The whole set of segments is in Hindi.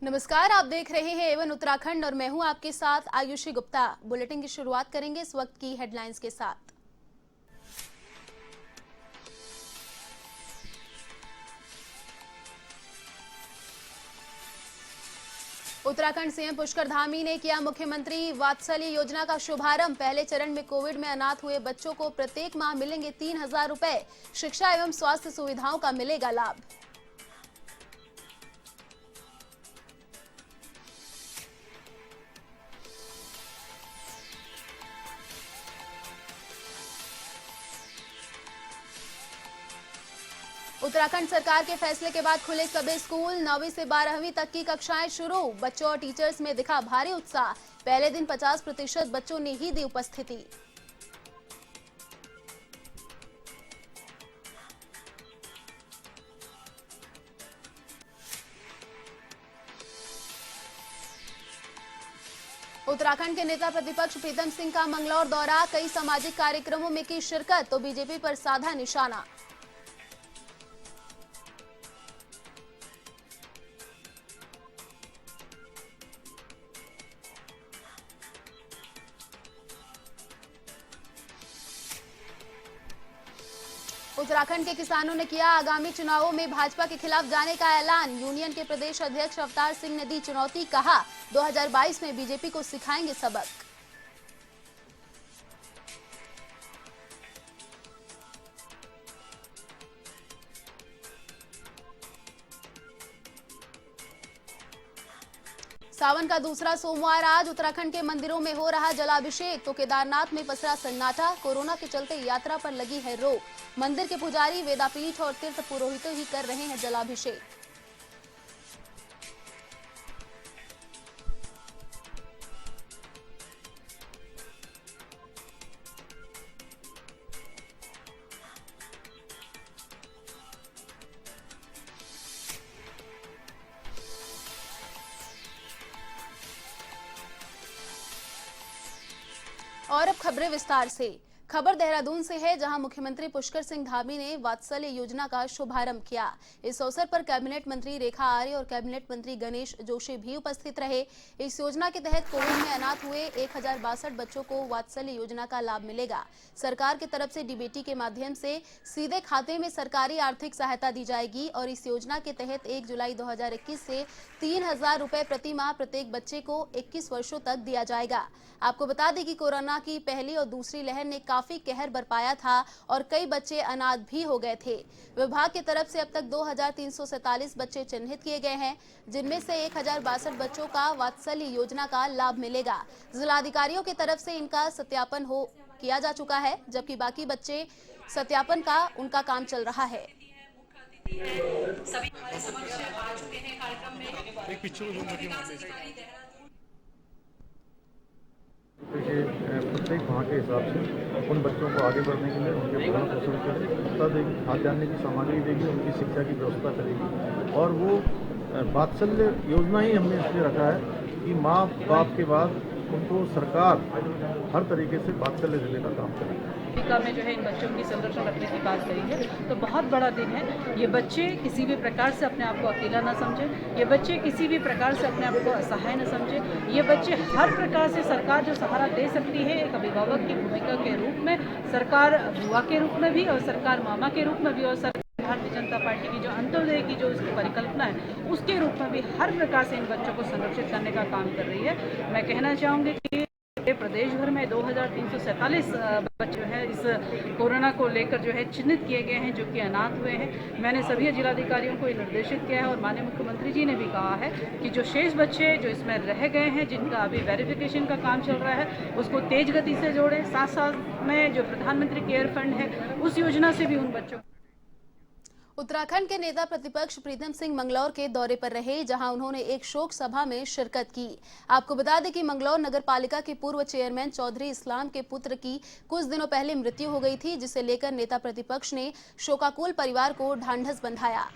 नमस्कार, आप देख रहे हैं एवन उत्तराखंड और मैं हूं आपके साथ आयुषी गुप्ता। बुलेटिन की शुरुआत करेंगे इस वक्त की हेडलाइंस के साथ। उत्तराखंड सीएम पुष्कर धामी ने किया मुख्यमंत्री वात्सल्य योजना का शुभारंभ। पहले चरण में कोविड में अनाथ हुए बच्चों को प्रत्येक माह मिलेंगे 3,000 रुपए। शिक्षा एवं स्वास्थ्य सुविधाओं का मिलेगा लाभ। उत्तराखंड सरकार के फैसले के बाद खुले सभी स्कूल। 9वीं से 12वीं तक की कक्षाएं शुरू। बच्चों और टीचर्स में दिखा भारी उत्साह। पहले दिन 50% बच्चों ने ही दी उपस्थिति। उत्तराखंड के नेता प्रतिपक्ष प्रीतम सिंह का मंगलौर दौरा। कई सामाजिक कार्यक्रमों में की शिरकत तो बीजेपी पर साधा निशाना। उत्तराखंड के किसानों ने किया आगामी चुनावों में भाजपा के खिलाफ जाने का ऐलान। यूनियन के प्रदेश अध्यक्ष अवतार सिंह ने दी चुनौती। कहा 2022 में बीजेपी को सिखाएंगे सबक। सावन का दूसरा सोमवार आज। उत्तराखंड के मंदिरों में हो रहा जलाभिषेक तो केदारनाथ में पसरा सन्नाटा। कोरोना के चलते यात्रा पर लगी है रोक। मंदिर के पुजारी, वेदापीठ और तीर्थ पुरोहित ही कर रहे हैं जलाभिषेक। और अब खबरें विस्तार से। खबर देहरादून से है, जहां मुख्यमंत्री पुष्कर सिंह धामी ने वात्सल्य योजना का शुभारंभ किया। इस अवसर पर कैबिनेट मंत्री रेखा आर्य और कैबिनेट मंत्री गणेश जोशी भी उपस्थित रहे। इस योजना के तहत कोविड में अनाथ हुए 1062 बच्चों को वात्सल्य योजना का लाभ मिलेगा। सरकार की तरफ से डीबीटी के माध्यम से सीधे खाते में सरकारी आर्थिक सहायता दी जाएगी और इस योजना के तहत 1 जुलाई 2021 से 3,000 रुपए प्रति माह प्रत्येक बच्चे को 21 वर्षों तक दिया जाएगा। आपको बता दें कि कोरोना की पहली और दूसरी लहर ने काफी कहर बरपाया था और कई बच्चे अनाथ भी हो गए थे। विभाग की तरफ से अब तक 2,347 बच्चे चिन्हित किए गए हैं, जिनमें से 1,062 बच्चों का वात्सल्य योजना का लाभ मिलेगा। जिलाधिकारियों की तरफ से इनका सत्यापन किया जा चुका है, जबकि बाकी बच्चे सत्यापन का उनका काम चल रहा है। सभी हमारे समक्ष आ चुके हैं कार्यक्रम में। देखिए, प्रत्येक माह के हिसाब से उन बच्चों को आगे बढ़ने के लिए उनके भरण पोषण करें, देगी, खाद्यान्न की सामग्री देगी, उनकी शिक्षा की व्यवस्था करेगी। और वो वात्सल्य योजना ही हमने इसलिए रखा है कि माँ बाप के बाद उनको सरकार हर तरीके से वात्सल्य देने का काम करेगी। में जो है इन बच्चों की संरक्षण रखने की बात करी है, तो बहुत बड़ा दिन है। ये बच्चे किसी भी प्रकार से अपने आप को अकेला ना समझें, ये बच्चे किसी भी प्रकार से अपने आप को असहाय न समझें। ये बच्चे हर प्रकार से सरकार जो सहारा दे सकती है, एक अभिभावक की भूमिका के रूप में, सरकार बुआ के रूप में भी और सरकार मामा के रूप में भी और भारतीय जनता पार्टी की जो अंत्योदय की जो उसकी परिकल्पना है, उसके रूप में भी हर प्रकार से इन बच्चों को संरक्षित करने का काम कर रही है। मैं कहना चाहूँगी कि प्रदेश भर में 2,347 बच्चे जो है इस कोरोना को लेकर जो है चिन्हित किए गए हैं, जो कि अनाथ हुए हैं। मैंने सभी जिलाधिकारियों को निर्देशित किया है और माननीय मुख्यमंत्री जी ने भी कहा है कि जो शेष बच्चे जो इसमें रह गए हैं, जिनका अभी वेरिफिकेशन का काम चल रहा है, उसको तेज गति से जोड़ें। साथ साथ में जो प्रधानमंत्री केयर फंड है, उस योजना से भी उन बच्चों। उत्तराखंड के नेता प्रतिपक्ष प्रीतम सिंह मंगलौर के दौरे पर रहे, जहां उन्होंने एक शोक सभा में शिरकत की। आपको बता दें कि मंगलौर नगर पालिका के पूर्व चेयरमैन चौधरी इस्लाम के पुत्र की कुछ दिनों पहले मृत्यु हो गई थी, जिसे लेकर नेता प्रतिपक्ष ने शोकाकुल परिवार को ढांढस बंधाया।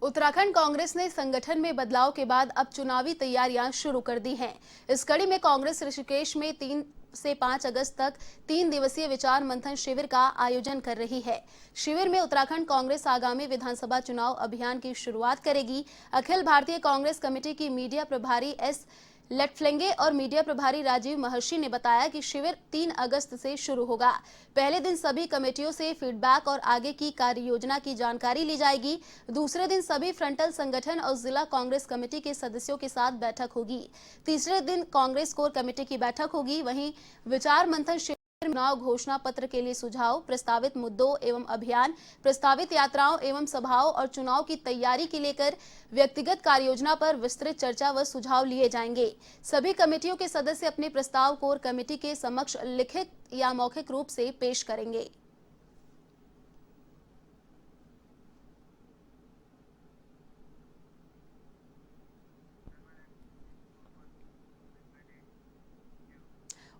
उत्तराखंड कांग्रेस ने संगठन में बदलाव के बाद अब चुनावी तैयारियां शुरू कर दी हैं। इस कड़ी में कांग्रेस ऋषिकेश में 3 से 5 अगस्त तक 3 दिवसीय विचार मंथन शिविर का आयोजन कर रही है। शिविर में उत्तराखंड कांग्रेस आगामी विधानसभा चुनाव अभियान की शुरुआत करेगी। अखिल भारतीय कांग्रेस कमेटी की मीडिया प्रभारी एस लटफ्लेंगे और मीडिया प्रभारी राजीव महर्षि ने बताया कि शिविर 3 अगस्त से शुरू होगा। पहले दिन सभी कमेटियों से फीडबैक और आगे की कार्य योजना की जानकारी ली जाएगी। दूसरे दिन सभी फ्रंटल संगठन और जिला कांग्रेस कमेटी के सदस्यों के साथ बैठक होगी। तीसरे दिन कांग्रेस कोर कमेटी की बैठक होगी। वहीं विचार मंथन चुनाव घोषणा पत्र के लिए सुझाव, प्रस्तावित मुद्दों एवं अभियान, प्रस्तावित यात्राओं एवं सभाओं और चुनाव की तैयारी के लेकर व्यक्तिगत कार्ययोजना पर विस्तृत चर्चा व सुझाव लिए जाएंगे। सभी कमेटियों के सदस्य अपने प्रस्ताव कोर कमेटी के समक्ष लिखित या मौखिक रूप से पेश करेंगे।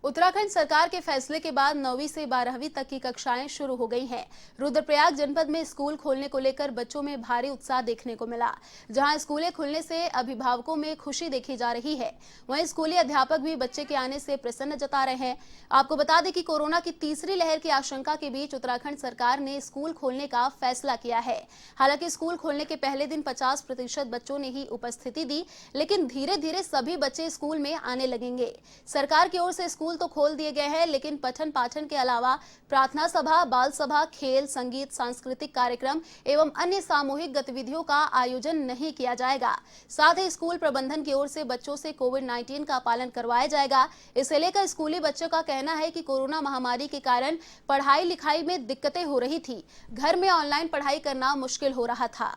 उत्तराखंड सरकार के फैसले के बाद 9वीं से 12वीं तक की कक्षाएं शुरू हो गई हैं। रुद्रप्रयाग जनपद में स्कूल खोलने को लेकर बच्चों में भारी उत्साह देखने को मिला। जहां स्कूलें खुलने से अभिभावकों में खुशी देखी जा रही है, वहीं स्कूली अध्यापक भी बच्चे के आने से प्रसन्न जता रहे हैं। आपको बता दें कि कोरोना की तीसरी लहर की आशंका के बीच उत्तराखंड सरकार ने स्कूल खोलने का फैसला किया है। हालांकि स्कूल खोलने के पहले दिन 50% बच्चों ने ही उपस्थिति दी, लेकिन धीरे धीरे सभी बच्चे स्कूल में आने लगेंगे। सरकार की ओर से स्कूल तो खोल दिए गए हैं, लेकिन पठन पाठन के अलावा प्रार्थना सभा, बाल सभा, खेल, संगीत, सांस्कृतिक कार्यक्रम एवं अन्य सामूहिक गतिविधियों का आयोजन नहीं किया जाएगा। साथ ही स्कूल प्रबंधन की ओर से बच्चों से कोविड-19 का पालन करवाया जाएगा। इसे लेकर स्कूली बच्चों का कहना है कि कोरोना महामारी के कारण पढ़ाई लिखाई में दिक्कतें हो रही थी। घर में ऑनलाइन पढ़ाई करना मुश्किल हो रहा था।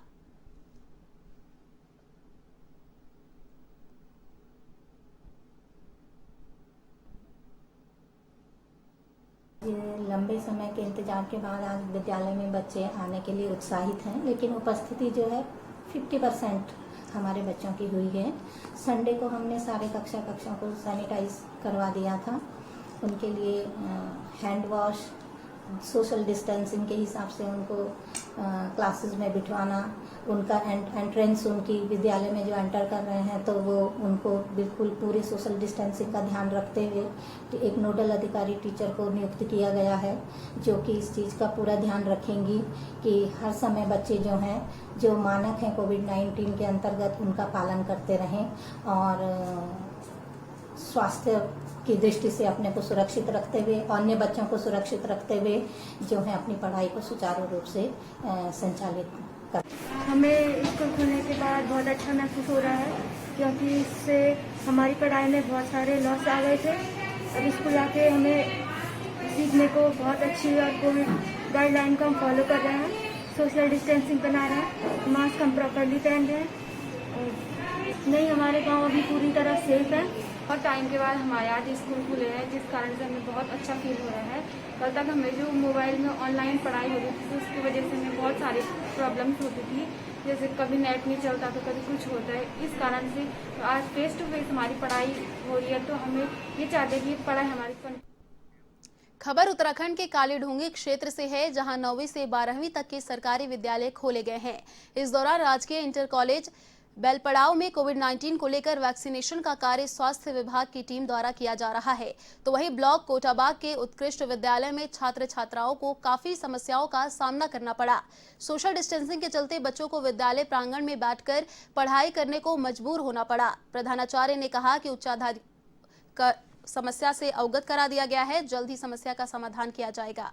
ये लंबे समय के इंतजार के बाद आज विद्यालय में बच्चे आने के लिए उत्साहित हैं, लेकिन उपस्थिति जो है 50% हमारे बच्चों की हुई है। संडे को हमने सारे कक्षाओं को सैनिटाइज करवा दिया था। उनके लिए हैंड वॉश, सोशल डिस्टेंसिंग के हिसाब से उनको क्लासेस में बिठवाना, उनका एंट्रेंस उनकी विद्यालय में जो एंटर कर रहे हैं तो वो उनको बिल्कुल पूरी सोशल डिस्टेंसिंग का ध्यान रखते हुए एक नोडल अधिकारी टीचर को नियुक्त किया गया है, जो कि इस चीज़ का पूरा ध्यान रखेंगी कि हर समय बच्चे जो हैं, जो मानक हैं कोविड-19 के अंतर्गत, उनका पालन करते रहें और स्वास्थ्य की दृष्टि से अपने को सुरक्षित रखते हुए, अन्य बच्चों को सुरक्षित रखते हुए जो है अपनी पढ़ाई को सुचारू रूप से संचालित कर। हमें स्कूल खुलने के बाद बहुत अच्छा महसूस हो रहा है, क्योंकि इससे हमारी पढ़ाई में बहुत सारे लॉस आ गए थे। अब स्कूल आके हमें सीखने को बहुत अच्छी और कोविड गाइडलाइन को हम फॉलो कर रहे हैं, सोशल डिस्टेंसिंग बना रहे हैं, मास्क हम प्रॉपरली पहन रहे हैं। नहीं, हमारे गाँव अभी पूरी तरह सेफ है और टाइम के बाद हमारे आज स्कूल खुले हैं, जिस कारण से हमें बहुत अच्छा फील हो रहा है। कल तक हमें जो मोबाइल में ऑनलाइन पढ़ाई हो रही थी, तो उसकी वजह से हमें बहुत सारी प्रॉब्लम्स होती थी, जैसे कभी नेट नहीं चलता तो कभी कुछ होता है। इस कारण से आज फेस टू फेस हमारी पढ़ाई हो रही है, तो हमें ये चाहते हैं कि पढ़ाई हमारी। खबर उत्तराखंड के कालीढूंगी क्षेत्र से है, जहां 9वीं से 12वीं तक के सरकारी विद्यालय खोले गए हैं। इस दौरान राजकीय इंटर कॉलेज बेलपड़ाव में कोविड-19 को लेकर वैक्सीनेशन का कार्य स्वास्थ्य विभाग की टीम द्वारा किया जा रहा है। तो वहीं ब्लॉक कोटाबाग के उत्कृष्ट विद्यालय में छात्र छात्राओं को काफी समस्याओं का सामना करना पड़ा। सोशल डिस्टेंसिंग के चलते बच्चों को विद्यालय प्रांगण में बैठकर पढ़ाई करने को मजबूर होना पड़ा। प्रधानाचार्य ने कहा कि उच्चाधिकार समस्या से अवगत करा दिया गया है, जल्द ही समस्या का समाधान किया जाएगा।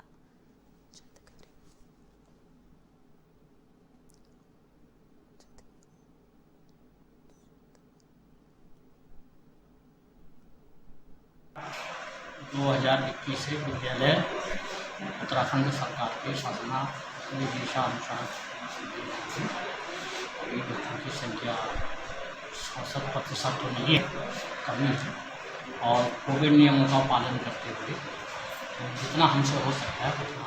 दो 2021 से विद्यालय उत्तराखंड सरकार के निर्देशानुसार अभी बच्चों की संख्या 66% तो नहीं है, कमी है, और कोविड नियमों का पालन करते हुए जितना हमसे हो सकता है उतना।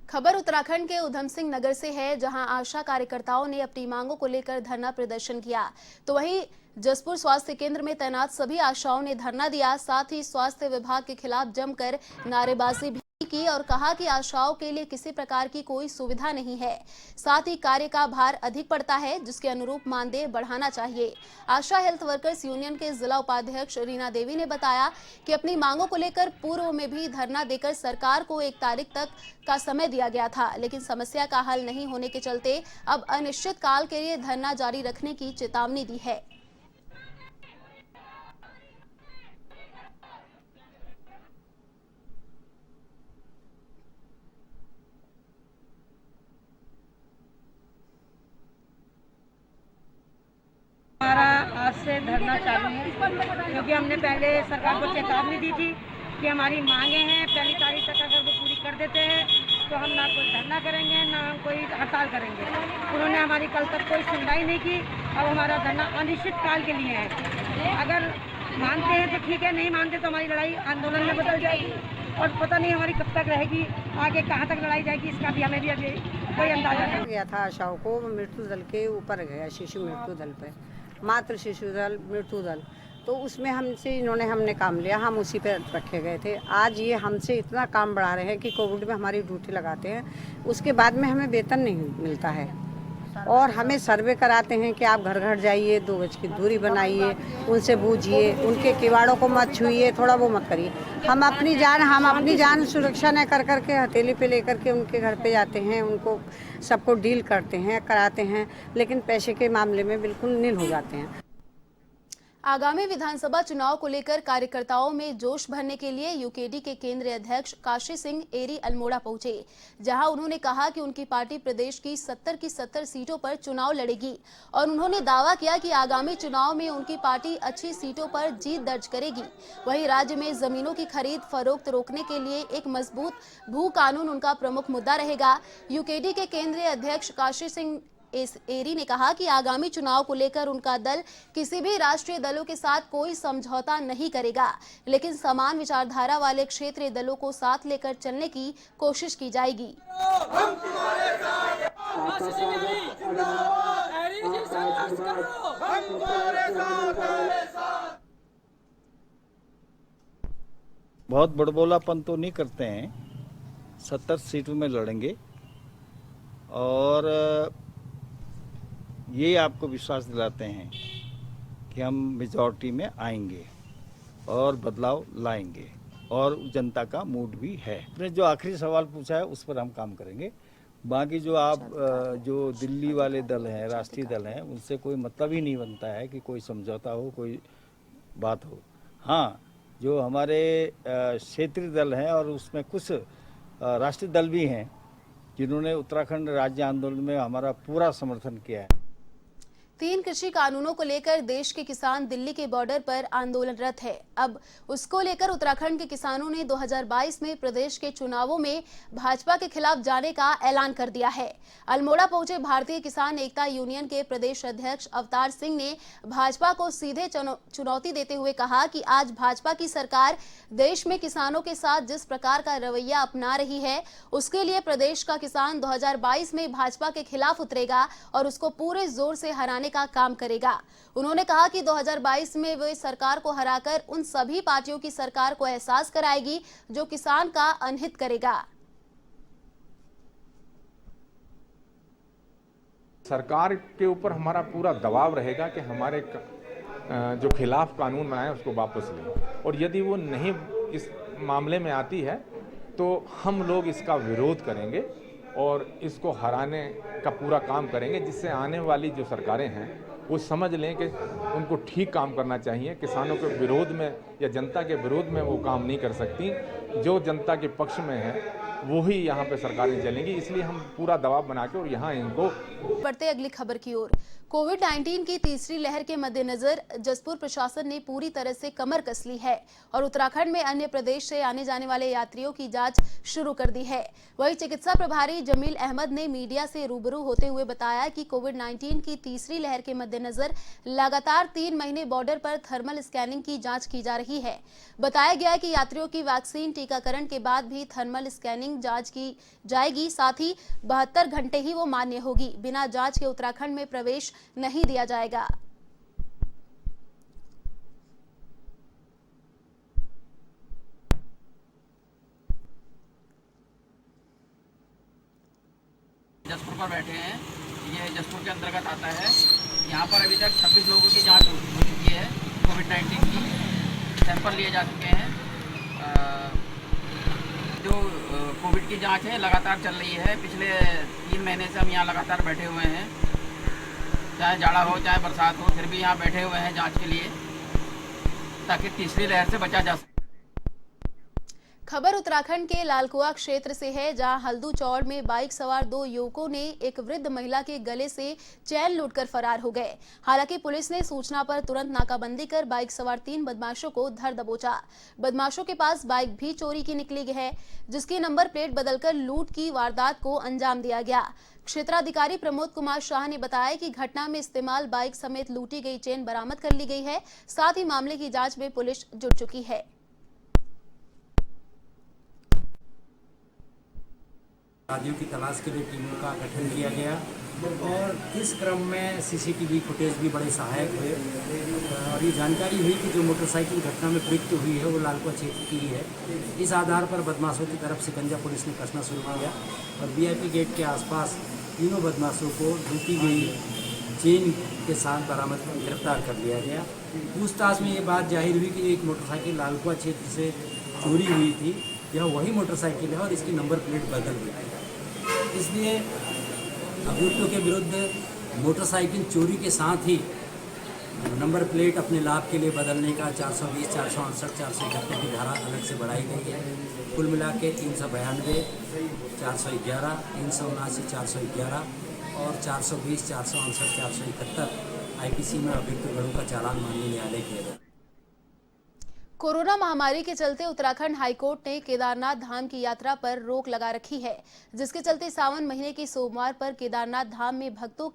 खबर उत्तराखंड के उधम सिंह नगर से है, जहां आशा कार्यकर्ताओं ने अपनी मांगों को लेकर धरना प्रदर्शन किया। तो वहीं जसपुर स्वास्थ्य केंद्र में तैनात सभी आशाओं ने धरना दिया। साथ ही स्वास्थ्य विभाग के खिलाफ जमकर नारेबाजी भी की और कहा कि आशाओं के लिए किसी प्रकार की कोई सुविधा नहीं है, साथ ही कार्य का भार अधिक पड़ता है, जिसके अनुरूप मानदेय बढ़ाना चाहिए। आशा हेल्थ वर्कर्स यूनियन के जिला उपाध्यक्ष रीना देवी ने बताया कि अपनी मांगों को लेकर पूर्व में भी धरना देकर सरकार को 1 तारीख तक का समय दिया गया था, लेकिन समस्या का हल नहीं होने के चलते अब अनिश्चित काल के लिए धरना जारी रखने की चेतावनी दी है। हमारा आज से धरना चालू है, क्योंकि हमने पहले सरकार को चेतावनी दी थी कि हमारी मांगे हैं 1 तारीख तक अगर वो पूरी कर देते हैं तो हम ना कोई धरना करेंगे ना हम कोई हड़ताल करेंगे। उन्होंने हमारी कल तक कोई सुनवाई नहीं की। अब हमारा धरना अनिश्चित काल के लिए है। अगर मानते हैं तो ठीक है, नहीं मानते तो हमारी लड़ाई आंदोलन में बदल जाएगी और पता नहीं हमारी कब तक रहेगी, आगे कहाँ तक लड़ाई जाएगी, इसका भी हमें भी अभी कोई अंदाजा नहीं। गया था आशाओं को मृत्यु दल के ऊपर गया, शिशु मृत्यु दल पे, मातृ शिशु दल, मृत्यु दल, तो उसमें हमने काम लिया, हम उसी पे रखे गए थे। आज ये हमसे इतना काम बढ़ा रहे हैं कि कोविड में हमारी ड्यूटी लगाते हैं, उसके बाद में हमें वेतन नहीं मिलता है और हमें सर्वे कराते हैं कि आप घर घर जाइए, 2 गज की दूरी बनाइए, उनसे बूझिए, उनके किवाड़ों को मत छुइए, थोड़ा वो मत करिए। हम अपनी जान सुरक्षा न कर करके हथेली पे लेकर के उनके घर पे जाते हैं, उनको सबको डील करते हैं, कराते हैं, लेकिन पैसे के मामले में बिल्कुल नील हो जाते हैं। आगामी विधानसभा चुनाव को लेकर कार्यकर्ताओं में जोश भरने के लिए यूकेडी के केंद्रीय अध्यक्ष काशी सिंह एरी अल्मोड़ा पहुंचे, जहां उन्होंने कहा कि उनकी पार्टी प्रदेश की 70 की 70 सीटों पर चुनाव लड़ेगी और उन्होंने दावा किया कि आगामी चुनाव में उनकी पार्टी अच्छी सीटों पर जीत दर्ज करेगी। वहीं राज्य में जमीनों की खरीद फरोख्त रोकने के लिए एक मजबूत भू कानून उनका प्रमुख मुद्दा रहेगा। यूकेडी के केंद्रीय अध्यक्ष काशी सिंह एरी ने कहा कि आगामी चुनाव को लेकर उनका दल किसी भी राष्ट्रीय दलों के साथ कोई समझौता नहीं करेगा, लेकिन समान विचारधारा वाले क्षेत्रीय दलों को साथ लेकर चलने की कोशिश की जाएगी। बहुत बड़बोलापन तो नहीं करते हैं, 70 सीटों में लड़ेंगे और ये आपको विश्वास दिलाते हैं कि हम मेजॉरिटी में आएंगे और बदलाव लाएंगे और जनता का मूड भी है। आपने जो आखिरी सवाल पूछा है उस पर हम काम करेंगे। बाकी जो जो दिल्ली वाले दल हैं, राष्ट्रीय दल हैं, उनसे कोई मतलब ही नहीं बनता है कि कोई समझौता हो, कोई बात हो। हाँ, जो हमारे क्षेत्रीय दल हैं और उसमें कुछ राष्ट्रीय दल भी हैं जिन्होंने उत्तराखंड राज्य आंदोलन में हमारा पूरा समर्थन किया है। 3 कृषि कानूनों को लेकर देश के किसान दिल्ली के बॉर्डर पर आंदोलनरत है। अब उसको लेकर उत्तराखंड के किसानों ने 2022 में प्रदेश के चुनावों में भाजपा के खिलाफ जाने का ऐलान कर दिया है। अल्मोड़ा पहुंचे भारतीय किसान एकता यूनियन के प्रदेश अध्यक्ष अवतार सिंह ने भाजपा को सीधे चुनौती देते हुए कहा कि आज भाजपा की सरकार देश में किसानों के साथ जिस प्रकार का रवैया अपना रही है, उसके लिए प्रदेश का किसान 2022 में भाजपा के खिलाफ उतरेगा और उसको पूरे जोर से हराने का काम करेगा। उन्होंने कहा कि 2022 में वे सरकार को हराकर उन सभी पार्टियों की सरकार को एहसास कराएगी जो किसान का अनहित करेगा। सरकार के ऊपर हमारा पूरा दबाव रहेगा कि हमारे जो खिलाफ कानून बनाए उसको वापस लें, और यदि वो नहीं इस मामले में आती है तो हम लोग इसका विरोध करेंगे और इसको हराने का पूरा काम करेंगे, जिससे आने वाली जो सरकारें हैं वो समझ लें कि उनको ठीक काम करना चाहिए। किसानों के विरोध में या जनता के विरोध में वो काम नहीं कर सकती। जो जनता के पक्ष में है वो ही यहाँ पे सरकारें चलेंगी, इसलिए हम पूरा दबाव बना के और यहाँ इनको। बढ़ते अगली खबर की ओर। कोविड-19 की तीसरी लहर के मद्देनजर जसपुर प्रशासन ने पूरी तरह से कमर कस ली है और उत्तराखंड में अन्य प्रदेश से आने जाने वाले यात्रियों की जांच शुरू कर दी है। वहीं चिकित्सा प्रभारी जमील अहमद ने मीडिया से रूबरू होते हुए बताया कि कोविड-19 की तीसरी लहर के मद्देनजर लगातार 3 महीने बॉर्डर पर थर्मल स्कैनिंग की जाँच की जा रही है। बताया गया कि यात्रियों की वैक्सीन टीकाकरण के बाद भी थर्मल स्कैनिंग जाँच की जाएगी, साथ ही 72 घंटे ही वो मान्य होगी। बिना जाँच के उत्तराखंड में प्रवेश नहीं दिया जाएगा। जसपुर पर बैठे हैं, ये जसपुर के अंतर्गत आता है। यहाँ पर अभी तक 26 लोगों की जांच हो चुकी है कोविड-19 की, सैंपल लिए जा चुके हैं। जो कोविड की जांच है लगातार चल रही है। पिछले 3 महीने से हम यहाँ लगातार बैठे हुए हैं, चाहे जाड़ा हो चाहे बरसात हो, फिर भी यहाँ बैठे हुए हैं जांच के लिए, ताकि तीसरी लहर से बचा जा सके। खबर उत्तराखंड के लालकुआ क्षेत्र से है, जहां हल्दू चौड़ में बाइक सवार 2 युवकों ने एक वृद्ध महिला के गले से चैन लूटकर फरार हो गए। हालांकि पुलिस ने सूचना पर तुरंत नाकाबंदी कर बाइक सवार 3 बदमाशों को धर दबोचा। बदमाशों के पास बाइक भी चोरी की निकली है, जिसकी नंबर प्लेट बदलकर लूट की वारदात को अंजाम दिया गया। क्षेत्राधिकारी प्रमोद कुमार शाह ने बताया कि घटना में इस्तेमाल बाइक समेत लूटी गई चेन बरामद कर ली गई है। साथ ही मामले की जांच में पुलिस जुट चुकी है। अपराधियों की तलाश के लिए टीमों का गठन किया गया और इस क्रम में सीसीटीवी फुटेज भी बड़े सहायक हुए और ये जानकारी हुई कि जो मोटरसाइकिल घटना में प्रयुक्त हुई है वो लालकुआ क्षेत्र की ही है। इस आधार पर बदमाशों की तरफ शिकंजा पुलिस ने कसना शुरू किया और वीआईपी गेट के आसपास तीनों बदमाशों को लूटी गई चेन के साथ बरामद गिरफ्तार कर लिया गया। पूछताछ में ये बात जाहिर हुई कि एक मोटरसाइकिल लालकुआ क्षेत्र से चोरी हुई थी, यह वही मोटरसाइकिल है और इसकी नंबर प्लेट बदल गई है। इसलिए अभियुक्तों के विरुद्ध मोटरसाइकिल चोरी के साथ ही नंबर प्लेट अपने लाभ के लिए बदलने का 420, 468, 471 की धारा अलग से बढ़ाई गई है। कुल मिला के 392, 411, 379, 411 और 420, 468, 471 आईपीसी में अभियुक्त गणों का चालान माननीय न्यायालय किया गया। कोरोना महामारी के चलते उत्तराखंड हाईकोर्ट ने केदारनाथ धाम की यात्रा पर रोक लगा रखी है, जिसके चलते सावन महीने के सोमवार पर केदारनाथ धाम में भक्तों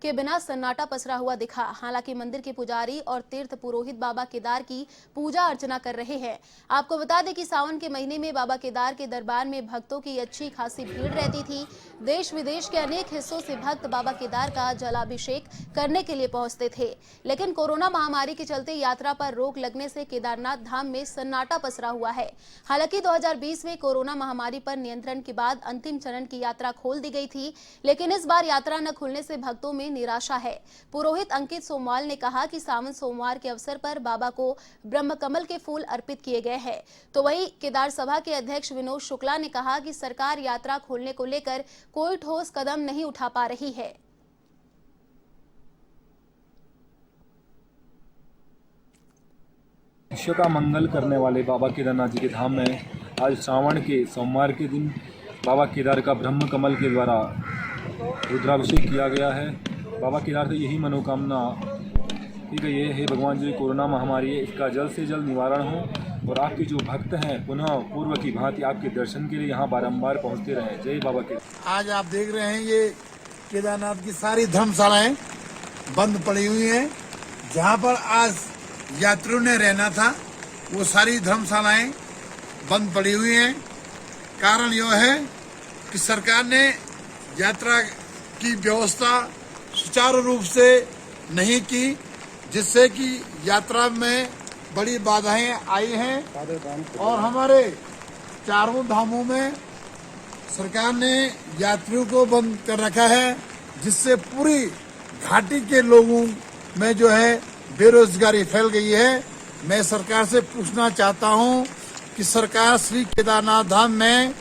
के बिना सन्नाटा पसरा हुआ दिखा। हालांकि मंदिर के पुजारी और तीर्थ पुरोहित बाबा केदार की पूजा अर्चना कर रहे हैं। आपको बता दें कि सावन के महीने में बाबा केदार के दरबार में भक्तों की अच्छी खासी भीड़ रहती थी। देश विदेश के अनेक हिस्सों से भक्त बाबा केदार का जलाभिषेक करने के लिए पहुंचते थे, लेकिन कोरोना महामारी के चलते यात्रा पर रोक लगने से केदारनाथ धाम में सन्नाटा पसरा हुआ है। हालांकि 2020 में कोरोना महामारी पर नियंत्रण के बाद अंतिम चरण की यात्रा खोल दी गई थी, लेकिन इस बार यात्रा न खुलने से भक्तों में निराशा है। पुरोहित अंकित सोमवाल ने कहा कि सावन सोमवार के अवसर पर बाबा को ब्रह्मकमल के फूल अर्पित किए गए हैं। तो वहीं केदार सभा के अध्यक्ष विनोद शुक्ला ने कहा कि सरकार यात्रा खोलने को लेकर कोई ठोस कदम नहीं उठा पा रही है। विश्व का मंगल करने वाले बाबा केदारनाथ जी के धाम में आज श्रावण के सोमवार के दिन बाबा केदार का ब्रह्म कमल के द्वारा रुद्राभिषेक किया गया है। बाबा केदार से यही मनोकामना की गई है, हे भगवान, जो कोरोना महामारी है इसका जल्द से जल्द निवारण हो और आपके जो भक्त हैं पुनः पूर्व की भांति आपके दर्शन के लिए यहाँ बारंबार पहुँचते रहें। जय बाबा केदार। आज आप देख रहे हैं ये केदारनाथ की सारी धर्मशालाएं बंद पड़ी हुई हैं। जहाँ पर आज यात्रियों ने रहना था वो सारी धर्मशालाएं बंद पड़ी हुई हैं। कारण यह है कि सरकार ने यात्रा की व्यवस्था सुचारू रूप से नहीं की, जिससे कि यात्रा में बड़ी बाधाएं आई हैं और हमारे चारों धामों में सरकार ने यात्रियों को बंद कर रखा है, जिससे पूरी घाटी के लोगों में जो है बेरोजगारी फैल गई है। मैं सरकार से पूछना चाहता हूं कि सरकार श्री केदारनाथ धाम में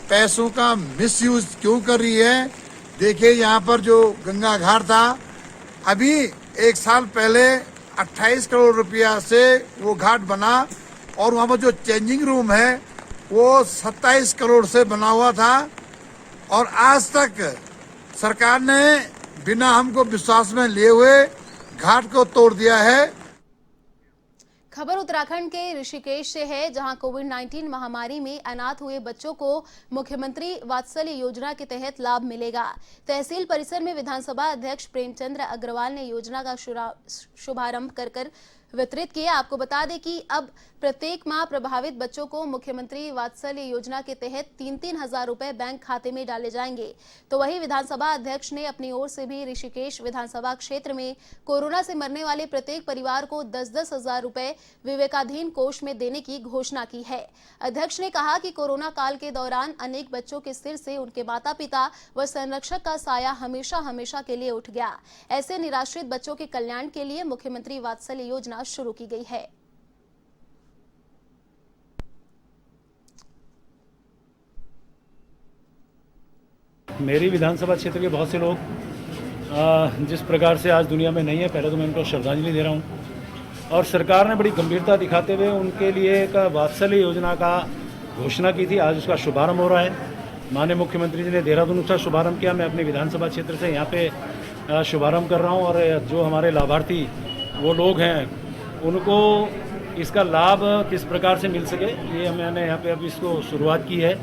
पैसों का मिसयूज क्यों कर रही है। देखिए यहाँ पर जो गंगा घाट था, अभी 1 साल पहले 28 करोड़ रुपया से वो घाट बना और वहाँ पर जो चेंजिंग रूम है वो 27 करोड़ से बना हुआ था और आज तक सरकार ने बिना हमको विश्वास में लिए हुए घाट को तोड़ दिया है। खबर उत्तराखंड के ऋषिकेश से है, जहां कोविड-19 महामारी में अनाथ हुए बच्चों को मुख्यमंत्री वात्सल्य योजना के तहत लाभ मिलेगा। तहसील परिसर में विधानसभा अध्यक्ष प्रेमचंद्र अग्रवाल ने योजना का शुभारंभ कर वितरित किए। आपको बता दें कि अब प्रत्येक माह प्रभावित बच्चों को मुख्यमंत्री वात्सल्य योजना के तहत 3-3 हजार रुपए बैंक खाते में डाले जाएंगे। तो वही विधानसभा अध्यक्ष ने अपनी ओर से भी ऋषिकेश विधानसभा क्षेत्र में कोरोना से मरने वाले प्रत्येक परिवार को 10-10 हजार रुपए विवेकाधीन कोष में देने की घोषणा की है। अध्यक्ष ने कहा कि कोरोना काल के दौरान अनेक बच्चों के सिर से उनके माता पिता व संरक्षक का साया हमेशा हमेशा के लिए उठ गया। ऐसे निराश्रित बच्चों के कल्याण के लिए मुख्यमंत्री वात्सल्य योजना शुरू की गई है। मेरी विधानसभा क्षेत्र के बहुत से लोग जिस प्रकार से आज दुनिया में नहीं है, पहले तो मैं उनको श्रद्धांजलि दे रहा हूं। और सरकार ने बड़ी गंभीरता दिखाते हुए उनके लिए एक वात्सल्य योजना का घोषणा की थी। आज उसका शुभारंभ हो रहा है। माननीय मुख्यमंत्री जी ने देहरादून का शुभारंभ किया। मैं अपने विधानसभा क्षेत्र से यहाँ पे शुभारंभ कर रहा हूँ और जो हमारे लाभार्थी वो लोग हैं उनको इसका लाभ किस प्रकार से मिल सके, ये मैंने यहाँ पे अभी इसको शुरुआत की है।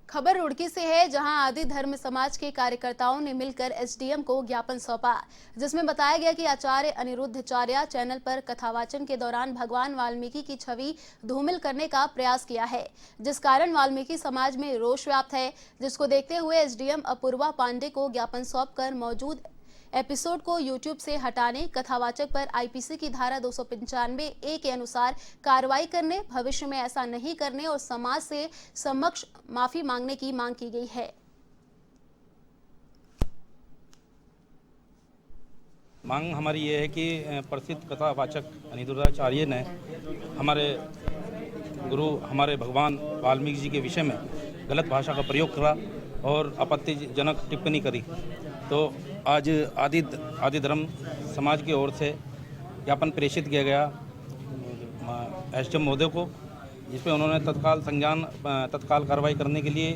खबर रुड़की से है, जहां आदि धर्म समाज के कार्यकर्ताओं ने मिलकर एसडीएम को ज्ञापन सौंपा, जिसमें बताया गया कि आचार्य अनिरुद्धाचार्य चैनल पर कथावाचन के दौरान भगवान वाल्मीकि की छवि धूमिल करने का प्रयास किया है, जिस कारण वाल्मीकि समाज में रोष व्याप्त है। जिसको देखते हुए एसडीएम अपूर्वा पांडे को ज्ञापन सौंपकर मौजूद एपिसोड को यूट्यूब से हटाने, कथावाचक पर आईपीसी की धारा 295A के अनुसार कार्रवाई करने, भविष्य में ऐसा नहीं करने और समाज से समक्ष माफी मांगने की मांग की गई है। मांग हमारी ये है कि प्रसिद्ध कथावाचक अनिरुद्धाचार्य ने हमारे गुरु हमारे भगवान वाल्मीकि जी के विषय में गलत भाषा का प्रयोग करा और आपत्तिजनक टिप्पणी करी। तो आज आदि धर्म समाज की ओर से ज्ञापन प्रेषित किया गया एसडीएम महोदय को, जिसमें उन्होंने तत्काल कार्रवाई करने के लिए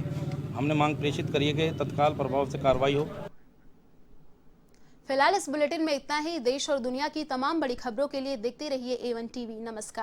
हमने मांग प्रेषित करी है कि तत्काल प्रभाव से कार्रवाई हो। फिलहाल इस बुलेटिन में इतना ही। देश और दुनिया की तमाम बड़ी खबरों के लिए देखते रहिए A1 टीवी। नमस्कार।